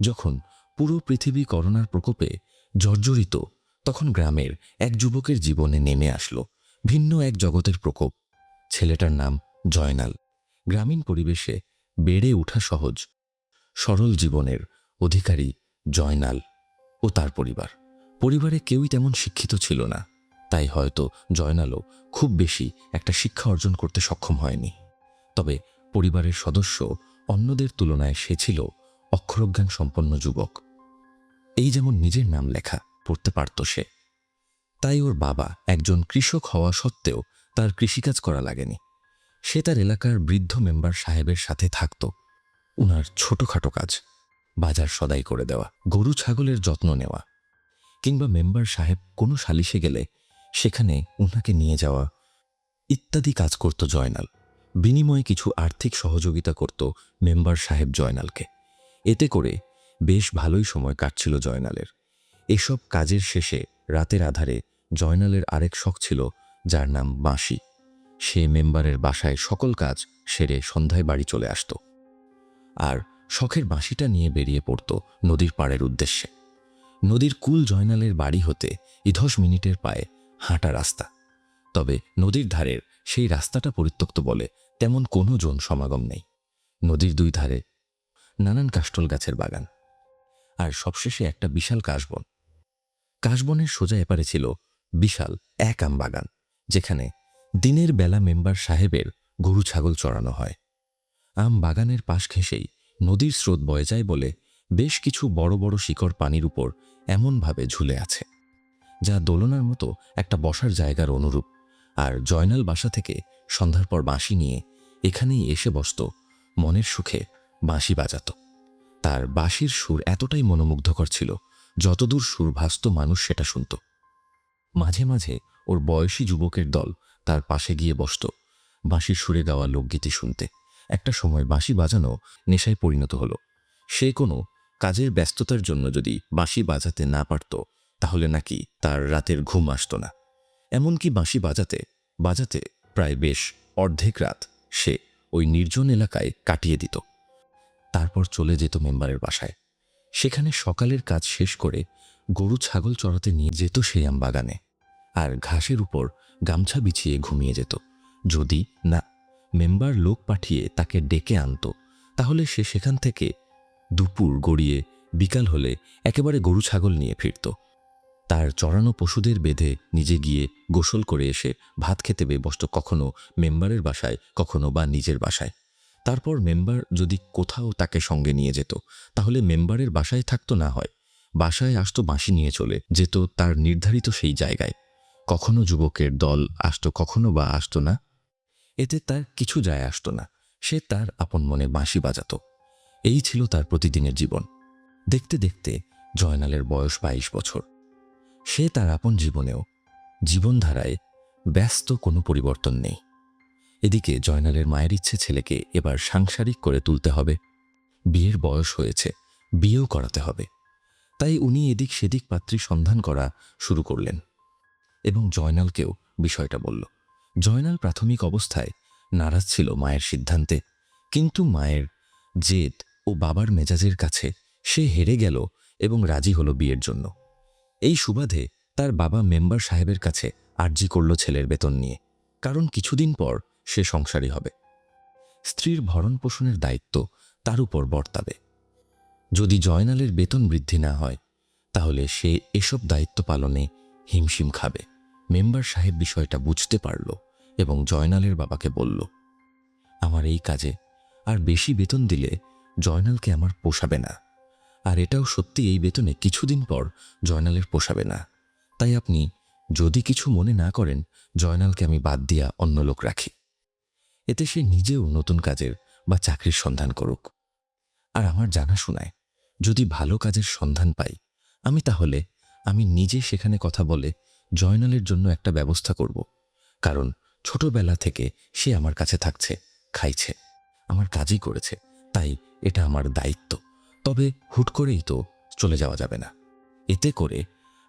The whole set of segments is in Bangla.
যখন পুরো পৃথিবী করোনার প্রকোপে জর্জরিত, তখন গ্রামের এক যুবকের জীবনে নেমে আসলো ভিন্ন এক জগতের প্রকোপ। ছেলেটার নাম জয়নাল। গ্রামীণ পরিবেশে বেড়ে ওঠা সহজ সরল জীবনের অধিকারী জয়নাল ও তার পরিবারে কেউই তেমন শিক্ষিত ছিল না। তাই হয়তো জয়নালও খুব বেশি একটা শিক্ষা অর্জন করতে সক্ষম হয়নি। তবে পরিবারের সদস্য অন্যদের তুলনায় সে ছিল অক্ষরজ্ঞান সম্পন্ন যুবক। এই যেমন নিজের নাম লেখা পড়তে পারত সে। তাই ওর বাবা একজন কৃষক হওয়া সত্ত্বেও তার কৃষিকাজ করা লাগেনি। সে তার এলাকার বৃদ্ধ মেম্বার সাহেবের সাথে থাকত। উনার ছোটখাটো কাজ, বাজার সদাই করে দেওয়া, গরু ছাগলের যত্ন নেওয়া, কিংবা মেম্বার সাহেব কোনো সালিশে গেলে সেখানে উনাকে নিয়ে যাওয়া ইত্যাদি কাজ করত জয়নাল। বিনিময়ে কিছু আর্থিক সহযোগিতা করত মেম্বার সাহেব জয়নালকে। এতে করে বেশ ভালোই সময় কাটছিল জয়নালের। এসব কাজের শেষে রাতের আধারে জয়নালের আরেক শখ ছিল, যার নাম বাঁশি। সে মেম্বারের বাসায় সকল কাজ সেরে সন্ধ্যায় বাড়ি চলে আসত আর শখের বাঁশিটা নিয়ে বেরিয়ে পড়ত নদীর পাড়ের উদ্দেশ্যে। নদীর কুল জয়নালের বাড়ি হতে 10 মিনিটের পায়ে হাঁটা রাস্তা। তবে নদীর ধারের সেই রাস্তাটা পরিত্যক্ত বলে তেমন কোনো জন সমাগম নেই। নদীর দুই ধারে নানান কাষ্ঠল গাছের বাগান, আর সবশেষে একটা বিশাল কাশবন। কাশবনের সোজা এপারে ছিল বিশাল এক আম বাগান, যেখানে দিনের বেলা মেম্বার সাহেবের গরু ছাগল চড়ানো হয়। আম বাগানের পাশ ঘেঁষেই নদীর স্রোত বয়ে যায় বলে বেশ কিছু বড় বড় শিকড় পানির উপর এমনভাবে ঝুলে আছে, যা দোলনার মতো একটা বসার জায়গার অনুরূপ। আর জয়নাল বাসা থেকে সন্ধ্যার পর বাঁশি নিয়ে এখানেই এসে বসত, মনের সুখে বাঁশি বাজাত। তার বাঁশির সুর এতটাই মনোমুগ্ধকর ছিল, যতদূর সুর ভাসত মানুষ সেটা শুনত। মাঝে মাঝে ওর বয়সী যুবকের দল তার পাশে গিয়ে বসত বাঁশির সুরে গাওয়া লোকগীতি শুনতে। একটা সময় বাঁশি বাজানো নেশায় পরিণত হলো। সে কোনো কাজের ব্যস্ততার জন্য যদি বাঁশি বাজাতে না পারত, তাহলে নাকি তার রাতের ঘুম আসত না। এমনকি বাঁশি বাজাতে বাজাতে প্রায় বেশ অর্ধেক রাত সে ওই নির্জন এলাকায় কাটিয়ে দিত। তারপর চলে যেত মেম্বারের বাসায়। সেখানে সকালের কাজ শেষ করে গরু ছাগল চড়াতে নিয়ে যেত সেই আম বাগানে, আর ঘাসের উপর গামছা বিছিয়ে ঘুমিয়ে যেত। যদি না মেম্বার লোক পাঠিয়ে তাকে ডেকে আনত, তাহলে সে সেখান থেকে দুপুর গড়িয়ে বিকাল হলে একেবারে গরু ছাগল নিয়ে ফিরত। তার চড়ানো পশুদের বেঁধে নিজে গিয়ে গোসল করে এসে ভাত খেতে বসত, কখনো মেম্বারের বাসায়, কখনো বা নিজের বাসায়। তারপর মেম্বার যদি কোথাও তাকে সঙ্গে নিয়ে যেত, তাহলে মেম্বারের বাসায় থাকতো, না হয় বাসায় আসতো, বাঁশি নিয়ে চলে যেত তার নির্ধারিত সেই জায়গায়। কখনো যুবকের দল আসতো, কখনো বা আসতো না। এতে তার কিছু যায় আসতো না। সে তার আপন মনে বাঁশি বাজাত। এই ছিল তার প্রতিদিনের জীবন। দেখতে দেখতে জয়নালের বয়স 22 বছর। সে তার আপন জীবনেও জীবনধারায় ব্যস্ত, কোনো পরিবর্তন নেই। এদিকে জয়নালের মায়ের ইচ্ছে ছেলেকে এবার সাংসারিক করে তুলতে হবে। বিয়ের বয়স হয়েছে, বিয়েও করাতে হবে। তাই উনি এদিক সেদিক পাত্রী সন্ধান করা শুরু করলেন এবং জয়নালকেও বিষয়টা বলল। জয়নাল প্রাথমিক অবস্থায় নারাজ ছিল মায়ের সিদ্ধান্তে, কিন্তু মায়ের জেদ ও বাবার মেজাজের কাছে সে হেরে গেল এবং রাজি হলো বিয়ের জন্য। এই সুবাদে তার বাবা মেম্বার সাহেবের কাছে আর্জি করল ছেলের বেতন নিয়ে, কারণ কিছুদিন পর সে সংসারী হবে। স্ত্রীর ভরণ পোষণের দায়িত্ব তার উপর বর্তাবে। যদি জয়নালের বেতন বৃদ্ধি না হয়, তাহলে সে এসব দায়িত্ব পালনে হিমশিম খাবে। মেম্বার সাহেব বিষয়টা বুঝতে পারল এবং জয়নালের বাবাকে বলল, আমার এই কাজে আর বেশি বেতন দিলে জয়নালকে আমার পোষাবে না, আর এটাও সত্যি এই বেতনে কিছুদিন পর জয়নালের পোষাবে না। তাই আপনি যদি কিছু মনে না করেন, জয়নালকে আমি বাদ দিয়া অন্য লোক রাখি। এতে সে নিজেও নতুন কাজের বা চাকরির সন্ধান করুক। আর আমার জানাশোনায় যদি ভালো কাজের সন্ধান পাই, তাহলে আমি নিজে সেখানে কথা বলে জয়নালের জন্য একটা ব্যবস্থা করব। কারণ ছোটবেলা থেকে সে আমার কাছে থাকছে, খাইছে, আমার কাজই করেছে, তাই এটা আমার দায়িত্ব। তবে হুট করেই তো চলে যাওয়া যাবে না। এতে করে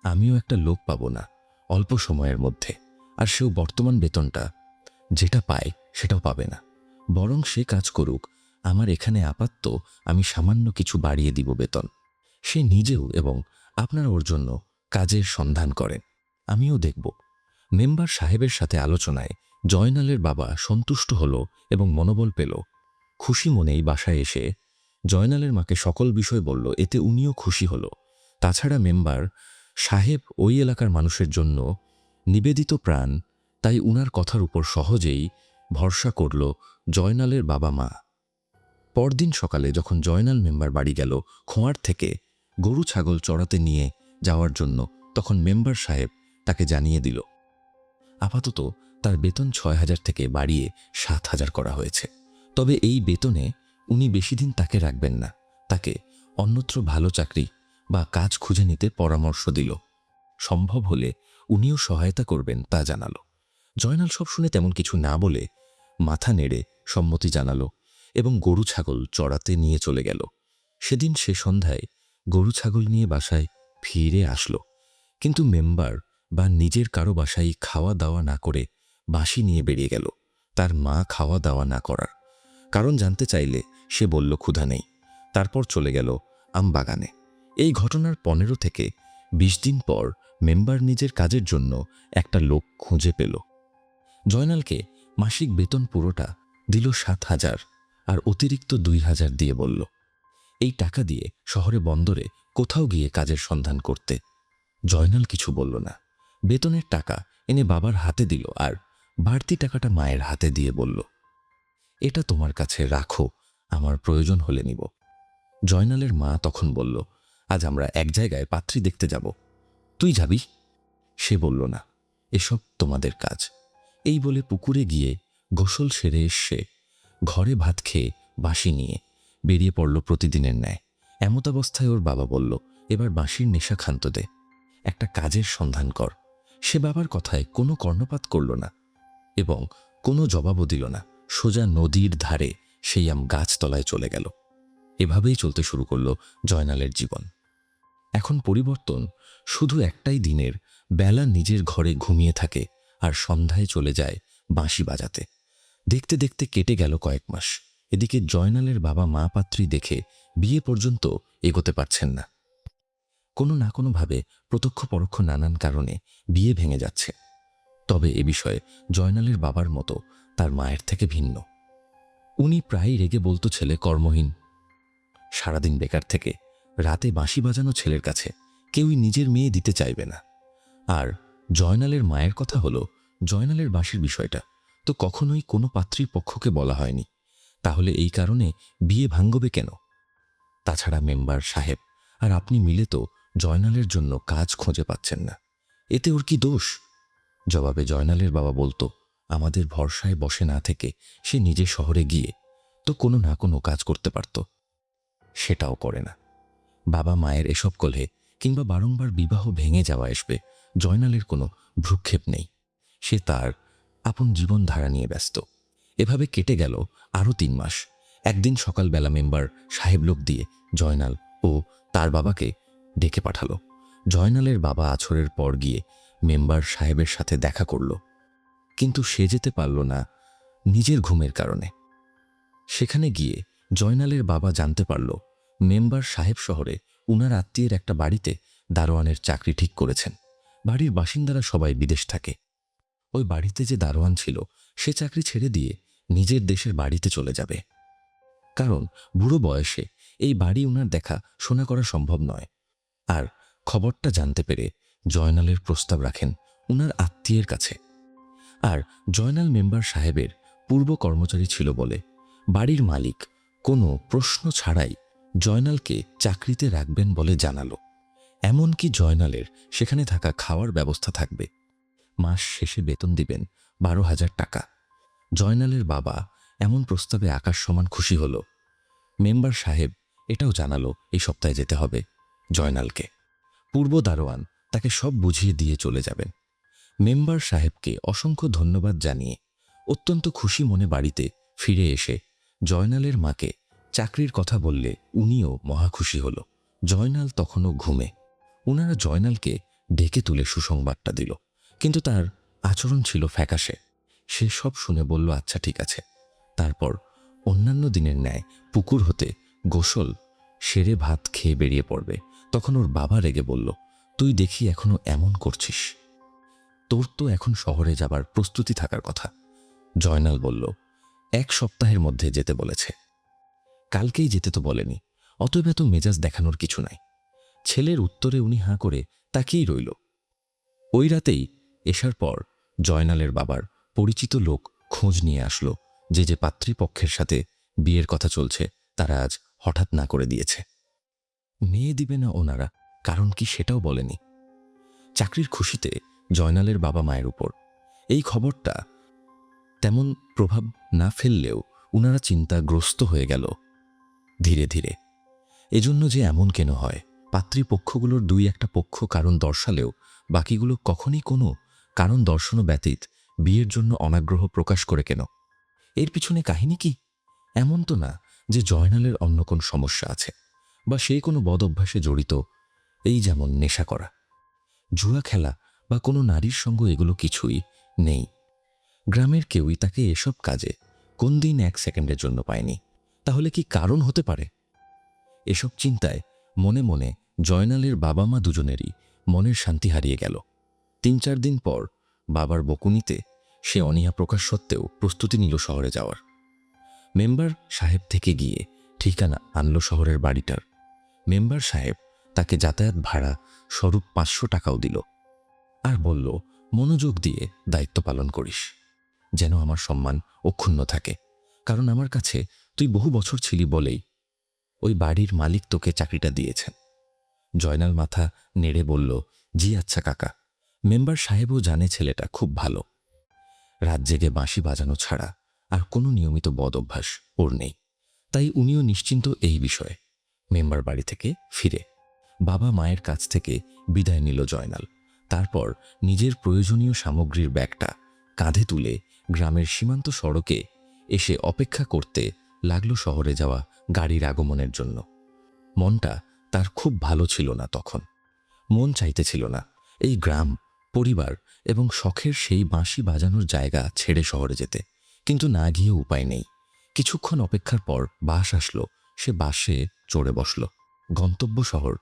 আমিও একটা লোক পাবো না অল্প সময়ের মধ্যে, আর সেও বর্তমান বেতনটা যেটা পায় সেটাও পাবে না। বরং সে কাজ করুক, আমার এখানে আপাতত আমি সামান্য কিছু বাড়িয়ে দিব বেতন। সে নিজেও এবং আপনারা ওর জন্য কাজের সন্ধান করেন, আমিও দেখব। মেম্বার সাহেবের সাথে আলোচনায় জয়নালের বাবা সন্তুষ্ট হল এবং মনোবল পেল। খুশি মনেই বাসায় এসে জয়নালের মাকে সকল বিষয় বলল, এতে উনিও খুশি হল। তাছাড়া মেম্বার সাহেব ওই এলাকার মানুষের জন্য নিবেদিত প্রাণ, তাই উনার কথার উপর সহজেই ভরসা করল জয়নালের বাবা মা। পরদিন সকালে যখন জয়নাল মেম্বার বাড়ি গেল খোঁয়ার থেকে গরু ছাগল চড়াতে নিয়ে যাওয়ার জন্য, তখন মেম্বার সাহেব তাকে জানিয়ে দিল আপাতত তার বেতন ৬,০০০ থেকে বাড়িয়ে ৭,০০০ করা হয়েছে। তবে এই বেতনে উনি বেশি দিন তাকে রাখবেন না, তাকে অন্যত্র ভালো চাকরি বা কাজ খুঁজে নিতে পরামর্শ দিল। সম্ভব হলে উনিও সহায়তা করবেন তা জানালো। জয়নাল সব শুনে তেমন কিছু না বলে মাথা নেড়ে সম্মতি জানালো এবং গরু ছাগল চড়াতে নিয়ে চলে গেল। সেদিন সে সন্ধ্যায় গরু ছাগল নিয়ে বাসায় ফিরে আসলো, কিন্তু মেম্বার বা নিজের কারো বাসায় খাওয়া দাওয়া না করে বাঁশি নিয়ে বেরিয়ে গেল তার মা খাওয়া দাওয়া না করার কারণ জানতে চাইলে সে বলল ক্ষুধা নেই। তারপর চলে গেল আমবাগানে। এই ঘটনার ১৫ থেকে ২০ দিন পর মেম্বার নিজের কাজের জন্য একটা লোক খুঁজে পেল। জয়নালকে মাসিক বেতন পুরোটা দিল ৭,০০০ আর অতিরিক্ত ২,০০০ দিয়ে বলল এই টাকা দিয়ে শহরে বন্দরে কোথাও গিয়ে কাজের সন্ধান করতে। জয়নাল কিছু বলল না, বেতনের টাকা এনে বাবার হাতে দিল আর বাড়তি টাকাটা মায়ের হাতে দিয়ে বলল এটা তোমার কাছে রাখো, আমার প্রয়োজন হলে নিব। জয়নালের মা তখন বলল আজ আমরা এক জায়গায় পাত্রী দেখতে যাব, তুই যাবি? সে বলল না, এসব তোমাদের কাজ। এই বলে পুকুরে গিয়ে গোসল সেরে এসে ঘরে ভাত খেয়ে বাঁশি নিয়ে বেরিয়ে পড়ল প্রতিদিনের ন্যায়। এমতাবস্থায় ওর বাবা বলল এবার বাঁশির নেশা ক্ষান্ত দে, একটা কাজের সন্ধান কর। সে বাবার কথায় কোনো কর্ণপাত করল না এবং কোনো জবাবও দিল না। সোজা নদীর ধারে সেই আম গাছতলায় চলে গেল। এভাবেই চলতে শুরু করল জয়নালের জীবন। এখন পরিবর্তন শুধু একটাই, দিনের বেলা নিজের ঘরে ঘুমিয়ে থাকে আর সন্ধ্যায় চলে যায় বাঁশি বাজাতে। দেখতে দেখতে কেটে গেল কয়েক মাস। এদিকে জয়নালের বাবা মা পাত্রী দেখে বিয়ে পর্যন্ত এগোতে পারছেন না। কোনো না কোনোভাবে প্রত্যক্ষ পরোক্ষ নানান কারণে বিয়ে ভেঙে যাচ্ছে। তবে এ বিষয়ে জয়নালের বাবার মতো তার মায়ের থেকে ভিন্ন। উনি প্রায়ই রেগে বলতো ছেলে কর্মহীন, সারাদিন বেকার থেকে রাতে বাঁশি বাজানো ছেলের কাছে কেউই নিজের মেয়ে দিতে চাইবে না। আর জয়নালের মায়ের কথা হলো জয়নালের বাঁশির বিষয়টা তো কখনোই কোনো পাত্রী পক্ষকে বলা হয়নি, তাহলে এই কারণে বিয়ে ভাঙ্গবে কেন? তাছাড়া মেম্বার সাহেব আর আপনি মিলে তো জয়নালের জন্য কাজ খুঁজে পাচ্ছেন না, এতে ওর কি দোষ? জবাবে জয়নালের বাবা বলতো আমাদের ভরসায় বসে না থেকে সে নিজে শহরে গিয়ে তো কোনো না কোনো কাজ করতে পারত, সেটাও করে না। বাবা মায়ের এসব কলহে কিংবা বারংবার বিবাহ ভেঙে যাওয়া আসবে জয়নালের কোনো ভ্রুক্ষেপ নেই। সে তার আপন জীবনধারা নিয়ে ব্যস্ত। এভাবে কেটে গেল আরও ৩ মাস। একদিন সকালবেলা মেম্বার সাহেব লোক দিয়ে জয়নাল ও তার বাবাকে ডেকে পাঠালো। জয়নালের বাবা আছরের পর গিয়ে মেম্বার সাহেবের সাথে দেখা করল, কিন্তু সে যেতে পারল না নিজের ঘুমের কারণে। সেখানে গিয়ে জয়নালের বাবা জানতে পারল মেম্বার সাহেব শহরে উনার আত্মীয়ের একটা বাড়িতে দারোয়ানের চাকরি ঠিক করেছেন। বাড়ির বাসিন্দারা সবাই বিদেশ থাকে। ওই বাড়িতে যে দারোয়ান ছিল সে চাকরি ছেড়ে দিয়ে নিজের দেশের বাড়িতে চলে যাবে, কারণ বুড়ো বয়সে এই বাড়ি উনার দেখা শোনা করা সম্ভব নয়। আর খবরটা জানতে পেরে জয়নালের প্রস্তাব রাখেন উনার আত্মীয়ের কাছে। আর জয়নাল মেম্বার সাহেবের পূর্ব কর্মচারী ছিল বলে বাড়ির মালিক কোনো প্রশ্ন ছাড়াই জয়নালকে চাকরিতে রাখবেন বলে জানালো। এমনকি জয়নালের সেখানে থাকা খাওয়ার ব্যবস্থা থাকবে। মাস শেষে বেতন দিবেন ১২,০০০ টাকা। জয়নালের বাবা এমন প্রস্তাবে আকাশ সমান খুশি হল। মেম্বার সাহেব এটাও জানালো এই সপ্তাহে যেতে হবে জয়নালকে। পূর্ব দারোয়ান তাকে সব বুঝিয়ে দিয়ে চলে যাবেন। মেম্বার সাহেবকে অসংখ্য ধন্যবাদ জানিয়ে অত্যন্ত খুশি মনে বাড়িতে ফিরে এসে জয়নালের মাকে চাকরির কথা বললে উনিও মহা খুশি হল। জয়নাল তখনও ঘুমে। উনারা জয়নালকে ডেকে তুলে সুসংবাদটা দিল, কিন্তু তার আচরণ ছিল ফ্যাকাশে। সে সব শুনে বলল আচ্ছা ঠিক আছে। তারপর অন্যান্য দিনের ন্যায় পুকুর হতে গোসল সেরে ভাত খেয়ে বেরিয়ে পড়বে। তখন ওর বাবা রেগে বলল, তুই দেখি এখনো এমন করছিস, তোর তো এখন শহরে যাবার প্রস্তুতি থাকার কথা। জয়নাল বলল, 1 সপ্তাহের মধ্যে যেতে বলেছে। কালকেই যেতে তো বলেনি, অতএব এত মেজাজ দেখানোর কিছু নাই। ছেলের উত্তরে উনি হাঁ করে তাকিয়েই রইল। ওই রাতেই এসার পর জয়নালের বাবার পরিচিত লোক খোঁজ নিয়ে আসলো যে পাত্রীপক্ষের সাথে বিয়ের কথা চলছে তারা আজ হঠাৎ না করে দিয়েছে। মেয়ে দিবে না ওনারা, কারণ কি সেটাও বলেনি। চাকরির খুশিতে জয়নালের বাবা মায়ের উপর এই খবরটা তেমন প্রভাব না ফেললেও উনারা চিন্তাগ্রস্ত হয়ে গেল ধীরে ধীরে। এজন্য যে এমন কেন হয়, পাত্রীপক্ষগুলোর 2-1টা পক্ষ কারণ দর্শালেও বাকিগুলো কখনই কোনো কারণ দর্শানো ব্যতীত বিয়ের জন্য অনাগ্রহ প্রকাশ করে কেন? এর পিছনে কাহিনী কি? এমন তো না যে জয়নালের অন্য কোন সমস্যা আছে বা সে কোনো বদ অভ্যাসে জড়িত, এই যেমন নেশা করা, জুয়া খেলা বা কোনো নারীর সঙ্গ, এগুলো কিছুই নেই। গ্রামের কেউই তাকে এসব কাজে কোন দিন 1 সেকেন্ডের জন্য পায়নি। তাহলে কি কারণ হতে পারে? এসব চিন্তায় মনে মনে জয়নালের বাবা মা দুজনেরই মনের শান্তি হারিয়ে গেল। 3-4 দিন পর বাবার বকুনিতে সে অনীহা প্রকাশ সত্ত্বেও প্রস্তুতি নিল শহরে যাওয়ার। মেম্বার সাহেব থেকে গিয়ে ঠিকানা আনলো শহরের বাড়িটার। মেম্বার সাহেব তাকে যাতায়াত ভাড়া স্বরূপ 500 টাকাও দিল, আর বলল, মনোযোগ দিয়ে দায়িত্ব পালন করিস, যেন আমার সম্মান অক্ষুণ্ণ থাকে, কারণ আমার কাছে তুই বহু বছর ছিলি বলেই ওই বাড়ির মালিক তোকে চাকরিটা দিয়েছেন। জয়নাল মাথা নেড়ে বলল, জি আচ্ছা কাকা। মেম্বার সাহেবও জানে ছেলেটা খুব ভালো। রাত জেগে বাঁশি বাজানো ছাড়া আর কোনো নিয়মিত বদ অভ্যাস ওর নেই, তাই উনিও নিশ্চিন্ত এই বিষয়ে। মেম্বার বাড়ি থেকে ফিরে বাবা মায়ের কাছ থেকে বিদায় নিল জয়নাল। তারপর নিজের প্রয়োজনীয় সামগ্রীর ব্যাগটা কাঁধে তুলে গ্রামের সীমান্ত সড়কে এসে অপেক্ষা করতে লাগলো শহরে যাওয়া গাড়ির আগমনের জন্য। মনটা তার খুব ভালো ছিল না তখন। মন চাইতেছিল না এই গ্রাম, পরিবার এবং শখের সেই বাঁশি বাজানোর জায়গা ছেড়ে শহরে যেতে, কিন্তু না গিয়ে উপায় নেই। কিছুক্ষণ অপেক্ষার পর বাস আসলো, সে বাসে চড়ে বসল। গন্তব্য শহর।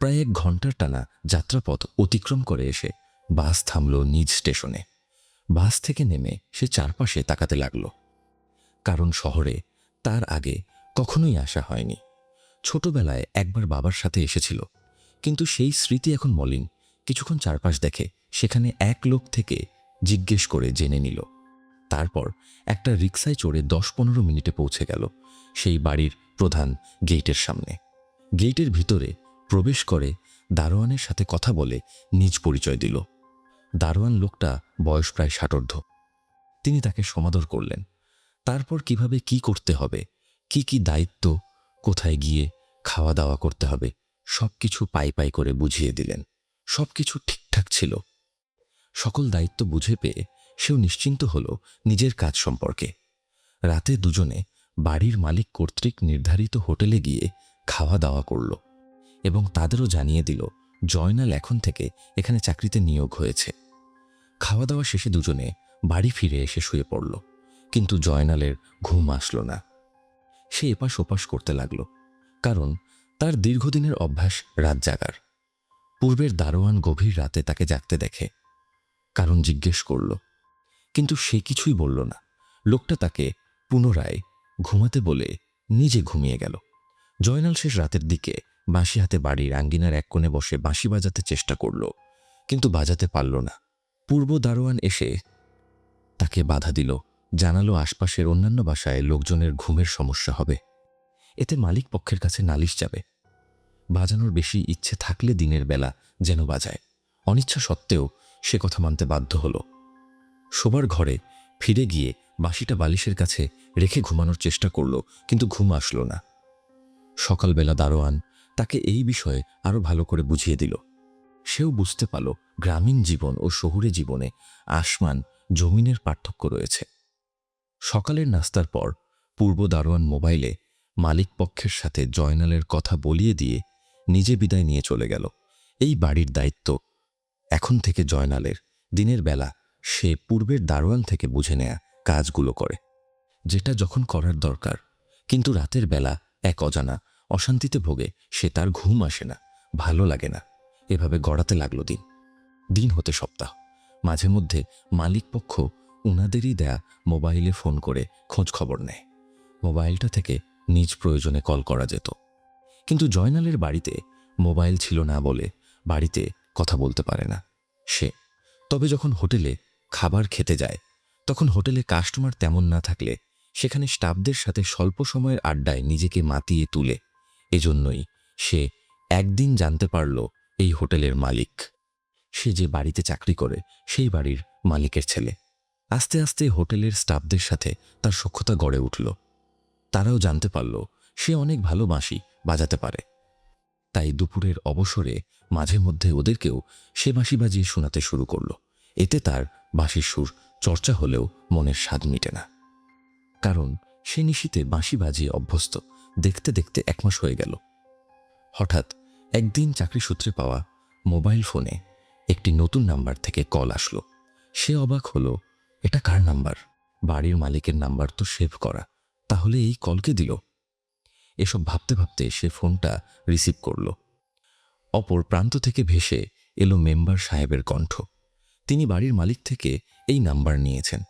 প্রায় 1 ঘন্টার টানা যাত্রাপথ অতিক্রম করে এসে বাস থামল নিজ স্টেশনে। বাস থেকে নেমে সে চারপাশে তাকাতে লাগল, কারণ শহরে তার আগে কখনোই আসা হয়নি। ছোটবেলায় একবার বাবার সাথে এসেছিল, কিন্তু সেই স্মৃতি এখন মলিন। কিছুক্ষণ চারপাশ দেখে সেখানে এক লোক থেকে জিজ্ঞেস করে জেনে নিল। তারপর একটা রিকশায় চড়ে 10-15 মিনিটে পৌঁছে গেল সেই বাড়ির প্রধান গেটের সামনে। গেটের ভিতরে প্রবেশ করে দারোয়ানের সাথে কথা বলে নিজ পরিচয় দিল। দারোয়ান লোকটা বয়স প্রায় 60 তিনি তাকে সমাদর করলেন। তারপর কিভাবে কি করতে হবে, কি দায়িত্ব, কোথায় গিয়ে খাওয়া দাওয়া করতে হবে, সবকিছু পাই পাই করে বুঝিয়ে দিলেন। সবকিছু ঠিকঠাক ছিল। সকল দায়িত্ব বুঝে পেয়ে সেও নিশ্চিন্ত হল নিজের কাজ সম্পর্কে। রাতে দুজনে বাড়ির মালিক কর্তৃক নির্ধারিত হোটেলে গিয়ে খাওয়া দাওয়া করল এবং তাদেরও জানিয়ে দিল জয়নাল এখন থেকে এখানে চাকরিতে নিয়োগ হয়েছে। খাওয়া দাওয়া শেষে দুজনে বাড়ি ফিরে এসে শুয়ে পড়ল, কিন্তু জয়নালের ঘুম আসলো না। সে এপাশ ওপাশ করতে লাগল, কারণ তার দীর্ঘদিনের অভ্যাস রাত জাগার। পূর্বের দারোয়ান গভীর রাতে তাকে জাগতে দেখে, কারণ জিজ্ঞেস করল, কিন্তু সে কিছুই বলল না। লোকটা তাকে পুনরায় ঘুমাতে বলে নিজে ঘুমিয়ে গেল। জয়নাল শেষ রাতের দিকে বাঁশি হাতে বাড়ির আঙ্গিনার এক কোণে বসে বাঁশি বাজাতে চেষ্টা করল, কিন্তু বাজাতে পারল না। পূর্ব দারোয়ান এসে তাকে বাধা দিল, জানালো আশপাশের অন্যান্য বাসায় লোকজনের ঘুমের সমস্যা হবে, এতে মালিক পক্ষের কাছে নালিশ যাবে। বাজানোর বেশি ইচ্ছে থাকলে দিনের বেলা যেন বাজায়। অনিচ্ছা সত্ত্বেও সে কথা মানতে বাধ্য হল। শোবার ঘরে ফিরে গিয়ে বাঁশিটা বালিশের কাছে রেখে ঘুমানোর চেষ্টা করল, কিন্তু ঘুম আসলো না। সকালবেলা দারোয়ান তাকে এই বিষয়ে আরো ভালো করে বুঝিয়ে দিল। সেও বুঝতে পারল গ্রামীণ জীবন ও শহুরে জীবনে আসমান জমিনের পার্থক্য রয়েছে। সকালের নাস্তার পর পূর্ব দারোয়ান মোবাইলে মালিক পক্ষের সাথে জয়নালের কথা বলিয়ে দিয়ে নিজে বিদায় নিয়ে চলে গেল। এই বাড়ির দায়িত্ব এখন থেকে জয়নালের। দিনের বেলা সে পূর্বের দারোয়ান থেকে বুঝে নেয়া কাজগুলো করে, যেটা যখন করার দরকার, কিন্তু রাতের বেলা এক অজানা অশান্তিতে ভোগে সে। তার ঘুম আসে না, ভালো লাগে না। এভাবে গড়াতে লাগলো দিন। দিন হতে সপ্তাহ। মাঝে মধ্যে মালিক পক্ষ উনাদেরই দেয়া মোবাইলে ফোন করে খোঁজ খবর নেয়। মোবাইলটা থেকে নিজ প্রয়োজনে কল করা যেত। কিন্তু জয়নালের বাড়িতে মোবাইল ছিল না বলে বাড়িতে কথা বলতে পারে না সে। তবে যখন হোটেলে খাবার খেতে যায়, তখন হোটেলে কাস্টমার তেমন না থাকলে সেখানে স্টাফদের সাথে স্বল্প সময়ের আড্ডায় নিজেকে মাতিয়ে তুলে। এজন্যই সে একদিন জানতে পারল এই হোটেলের মালিক, সে যে বাড়িতে চাকরি করে সেই বাড়ির মালিকের ছেলে। আস্তে আস্তে হোটেলের স্টাফদের সাথে তার সখ্যতা গড়ে উঠল। তারাও জানতে পারল সে অনেক ভালো বাঁশি বাজাতে পারে। তাই দুপুরের অবসরে মাঝে মধ্যে ওদেরকেও সে বাঁশি বাজিয়ে শোনাতে শুরু করল। এতে তার বাঁশির সুর চর্চা হলেও মনের স্বাদ মিটে না। কারণ সে নিশীথে বাঁশি বাজিয়ে অভ্যস্ত। দেখতে দেখতে 1 মাস হয়ে গেল। হঠাৎ একদিন চাকরি সূত্রে পাওয়া মোবাইল ফোনে একটি নতুন নাম্বার থেকে কল আসলো। সে অবাক হলো, এটা কার নাম্বার? বাড়ির মালিকের নাম্বার তো সেভ করা, তাহলে এই কলকে দিল? এসব ভাবতে ভাবতে সে ফোনটা রিসিভ করল। অপর প্রান্ত থেকে ভেসে এলো মেম্বার সাহেবের কণ্ঠ। তিনি বাড়ির মালিক থেকে এই নাম্বার নিয়েছেন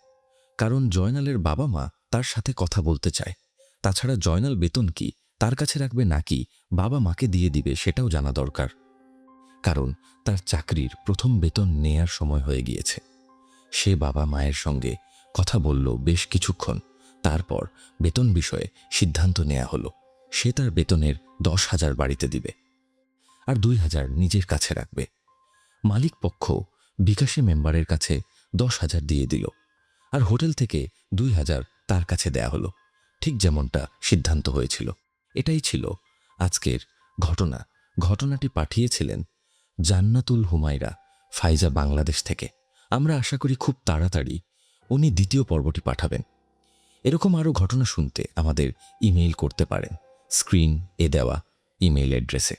কারণ জয়নালের বাবা মা তার সাথে কথা বলতে চায়। তাছাড়া জয়নাল বেতন কি তার কাছে রাখবে নাকি বাবা মাকে দিয়ে দিবে সেটাও জানা দরকার। কারণ তার চাকরির প্রথম বেতন নেয়ার সময় হয়ে গিয়েছে। সে বাবা মায়ের সঙ্গে কথা বলল বেশ কিছুক্ষণ। তারপর বেতন বিষয়ে সিদ্ধান্ত নেওয়া হলো। সে তার বেতনের 10,000 বাড়িতে দিবে আর 2,000 নিজের কাছে রাখবে। মালিক পক্ষ বিকাশে মেম্বারের কাছে 10,000 দিয়ে দিল আর হোটেল থেকে 2,000 তার কাছে দেয়া হলো, ঠিক যেমনটা সিদ্ধান্ত হয়েছিল। এটাই ছিল আজকের ঘটনা। ঘটনাটি পাঠিয়েছিলেন জান্নাতুল হুমায়রা ফাইজা, বাংলাদেশ থেকে। আমরা আশা করি খুব তাড়াতাড়ি উনি দ্বিতীয় পর্বটি পাঠাবেন। এরকম আরও ঘটনা শুনতে আমাদের ইমেইল করতে পারেন স্ক্রিন এ দেওয়া ইমেইল অ্যাড্রেসে।